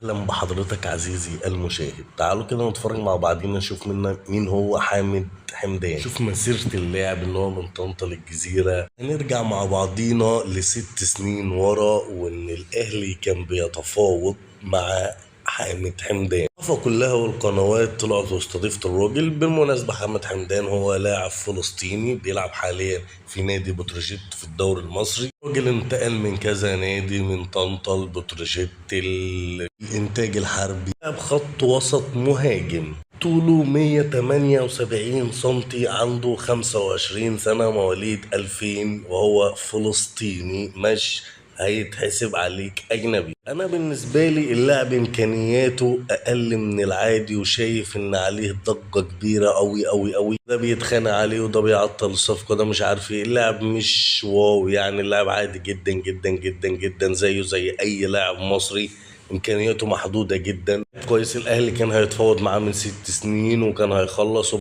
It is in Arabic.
اهلا بحضرتك عزيزي المشاهد. تعالوا كده نتفرج مع بعضينا نشوف مين هو حامد حمدان. شوف مسيرة اللاعب اللي هو من طنطا للجزيرة. هنرجع مع بعضينا ل6 سنين ورا، وان الاهلي كان بيتفاوض مع حامد حمدان. الصحافة كلها والقنوات طلعت واستضيفت الراجل. بالمناسبة حامد حمدان هو لاعب فلسطيني بيلعب حاليا في نادي بتروجيت في الدوري المصري. الراجل انتقل من كذا نادي، من طنطا لبتروجيت الانتاج الحربي. لاعب خط وسط مهاجم، طوله 178 سنتي، عنده 25 سنة، مواليد 2000، وهو فلسطيني، مش هيتحسب عليك أجنبي. أنا بالنسبة لي اللاعب إمكانياته أقل من العادي، وشايف إن عليه ضجة كبيرة أوي أوي أوي. ده بيتخانق عليه وده بيعطل الصفقة، ده مش عارف إيه. اللاعب مش واو يعني، اللاعب عادي جدا جدا جدا جدا، زيه زي أي لاعب مصري. امكانياته محدوده جدا. كويس، الاهلي كان هيتفاوض معاه من 6 سنين وكان هيخلص.